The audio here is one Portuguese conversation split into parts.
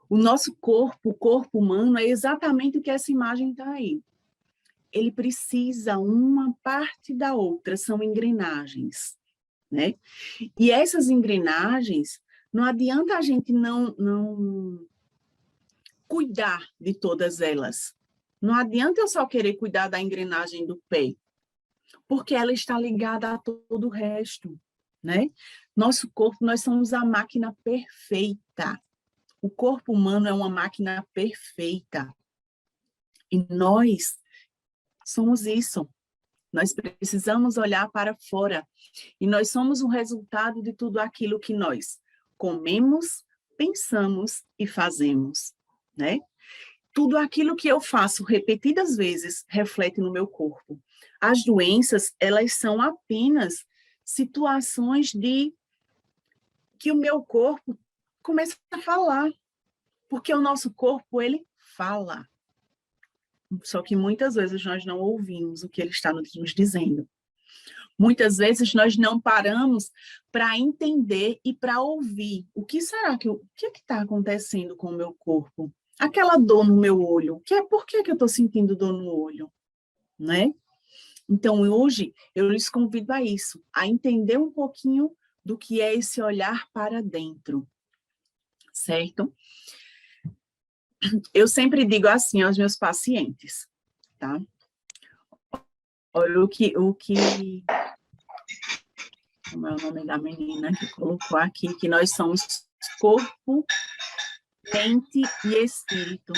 O nosso corpo, o corpo humano, é exatamente o que essa imagem está aí. Ele precisa uma parte da outra, são engrenagens, né? E essas engrenagens, não adianta a gente não cuidar de todas elas. Não adianta eu só querer cuidar da engrenagem do pé, porque ela está ligada a todo o resto, né? Nosso corpo, nós somos a máquina perfeita. O corpo humano é uma máquina perfeita. E nós somos isso. Nós precisamos olhar para fora. E nós somos o resultado de tudo aquilo que nós comemos, pensamos e fazemos, né? Tudo aquilo que eu faço repetidas vezes reflete no meu corpo. As doenças, elas são apenas situações de que o meu corpo começa a falar, porque o nosso corpo, ele fala. Só que muitas vezes nós não ouvimos o que ele está nos dizendo. Muitas vezes nós não paramos para entender e para ouvir. O que será que está acontecendo com o meu corpo? Aquela dor no meu olho, por que eu estou sentindo dor no olho? Né? Então, hoje, eu lhes convido a isso, a entender um pouquinho do que é esse olhar para dentro, certo? Eu sempre digo assim aos meus pacientes, tá? Olha como é o nome da menina que colocou aqui, que nós somos corpo, mente e espírito,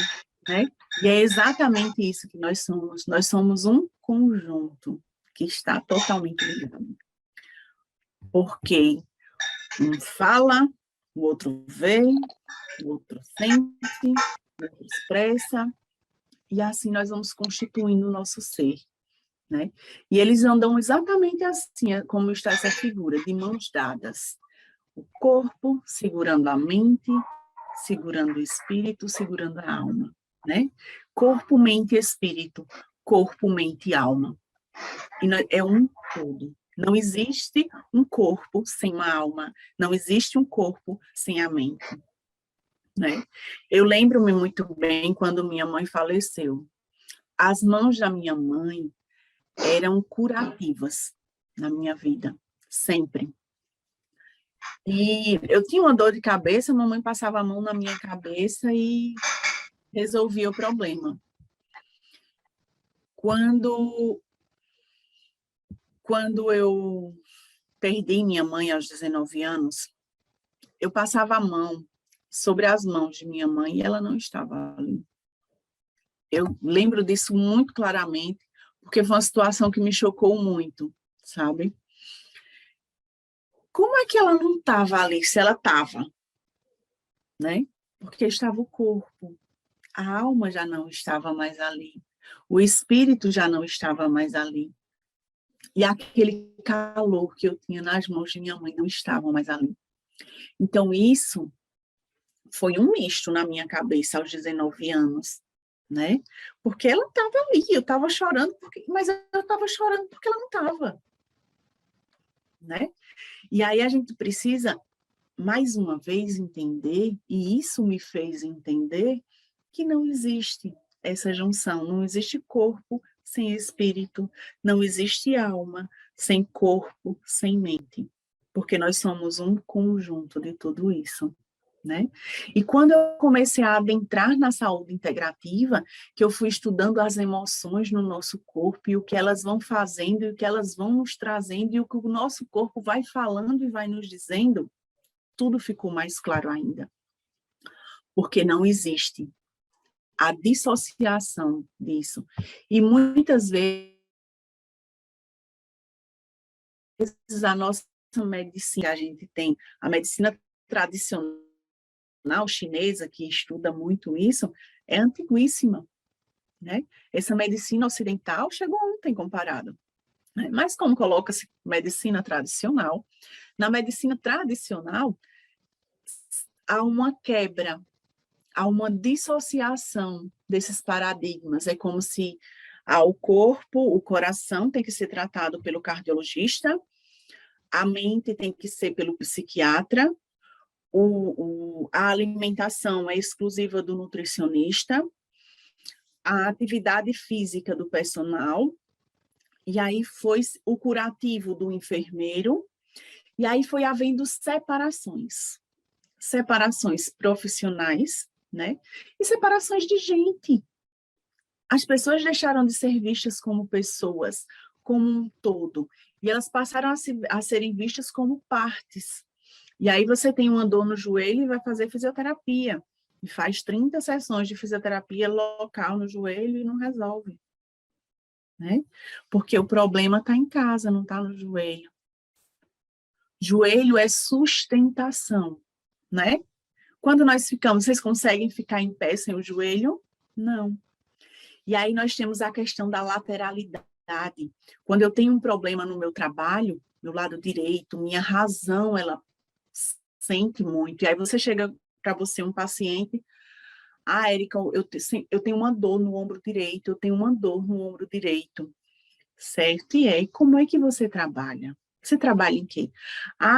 né? E é exatamente isso que nós somos. Nós somos um conjunto que está totalmente ligado. Porque um fala, o outro vê, o outro sente, o outro expressa, e assim nós vamos constituindo o nosso ser, né? E eles andam exatamente assim, como está essa figura, de mãos dadas. O corpo segurando a mente, segurando o espírito, segurando a alma, né? Corpo, mente e espírito, corpo, mente e alma. E é um todo. Não existe um corpo sem uma alma, não existe um corpo sem a mente, né? Eu lembro-me muito bem quando minha mãe faleceu. As mãos da minha mãe eram curativas na minha vida, sempre. E eu tinha uma dor de cabeça, a mamãe passava a mão na minha cabeça e resolvia o problema. Quando eu perdi minha mãe aos 19 anos, eu passava a mão sobre as mãos de minha mãe e ela não estava ali. Eu lembro disso muito claramente, porque foi uma situação que me chocou muito, sabe? Como é que ela não estava ali, se ela estava, né? Porque estava o corpo, a alma já não estava mais ali, o espírito já não estava mais ali. E aquele calor que eu tinha nas mãos de minha mãe não estava mais ali. Então, isso foi um misto na minha cabeça aos 19 anos, né? Porque ela estava ali, eu estava chorando, mas eu estava chorando porque ela não estava, né? E aí a gente precisa, mais uma vez, entender, e isso me fez entender, que não existe essa junção, não existe corpo sem espírito, não existe alma sem corpo, sem mente, porque nós somos um conjunto de tudo isso, né? E quando eu comecei a adentrar na saúde integrativa, que eu fui estudando as emoções no nosso corpo e o que elas vão fazendo e o que elas vão nos trazendo e o que o nosso corpo vai falando e vai nos dizendo, tudo ficou mais claro ainda. Porque não existe a dissociação disso. E muitas vezes a nossa medicina, a gente tem a medicina tradicional chinesa, que estuda muito isso, é antiguíssima, né? Essa medicina ocidental chegou ontem comparado. Né? Mas como coloca-se medicina tradicional, na medicina tradicional há uma quebra, há uma dissociação desses paradigmas. É como se o corpo, o coração tem que ser tratado pelo cardiologista, a mente tem que ser pelo psiquiatra, A alimentação é exclusiva do nutricionista, a atividade física do personal, e aí foi o curativo do enfermeiro, e aí foi havendo separações profissionais, né? E separações de gente. As pessoas deixaram de ser vistas como pessoas, como um todo, e elas passaram a serem vistas como partes. E aí você tem uma dor no joelho e vai fazer fisioterapia, e faz 30 sessões de fisioterapia local no joelho e não resolve, né? Porque o problema está em casa, não está no joelho. Joelho é sustentação, né? Quando nós ficamos, vocês conseguem ficar em pé sem o joelho? Não. E aí nós temos a questão da lateralidade. Quando eu tenho um problema no meu trabalho, no lado direito, minha razão, ela sente muito. E aí você chega para você um paciente, Érica, eu tenho uma dor no ombro direito, eu tenho uma dor no ombro direito, certo? E como é que você trabalha? Você trabalha em quê?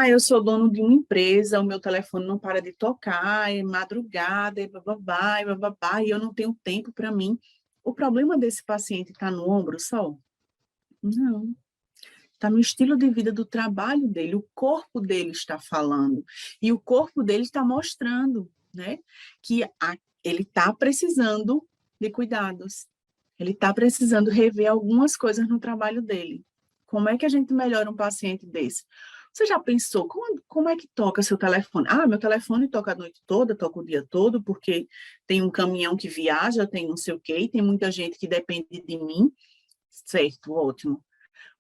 Eu sou dono de uma empresa, o meu telefone não para de tocar, é madrugada, bababá, e eu não tenho tempo para mim. O problema desse paciente está no ombro só? Não. Está no estilo de vida do trabalho dele, o corpo dele está falando. E o corpo dele está mostrando, né, que ele está precisando de cuidados. Ele está precisando rever algumas coisas no trabalho dele. Como é que a gente melhora um paciente desse? Você já pensou, como é que toca seu telefone? Meu telefone toca a noite toda, toca o dia todo, porque tem um caminhão que viaja, tem não sei o quê, tem muita gente que depende de mim. Certo, ótimo.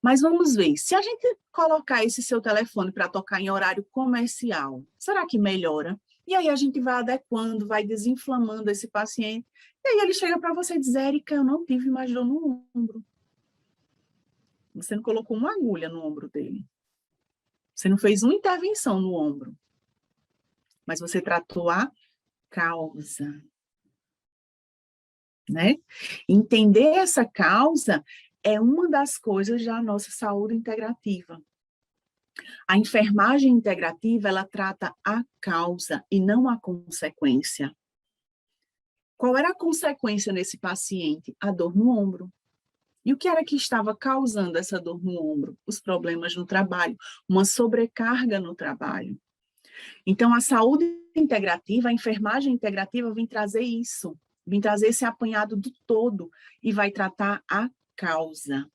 Mas vamos ver, se a gente colocar esse seu telefone para tocar em horário comercial, será que melhora? E aí a gente vai adequando, vai desinflamando esse paciente, e aí ele chega para você e diz, Érica, eu não tive mais dor no ombro. Você não colocou uma agulha no ombro dele. Você não fez uma intervenção no ombro. Mas você tratou a causa. Né? Entender essa causa é uma das coisas da nossa saúde integrativa. A enfermagem integrativa, ela trata a causa e não a consequência. Qual era a consequência nesse paciente? A dor no ombro. E o que era que estava causando essa dor no ombro? Os problemas no trabalho, uma sobrecarga no trabalho. Então, a saúde integrativa, a enfermagem integrativa vem trazer isso, vem trazer esse apanhado do todo e vai tratar a causa.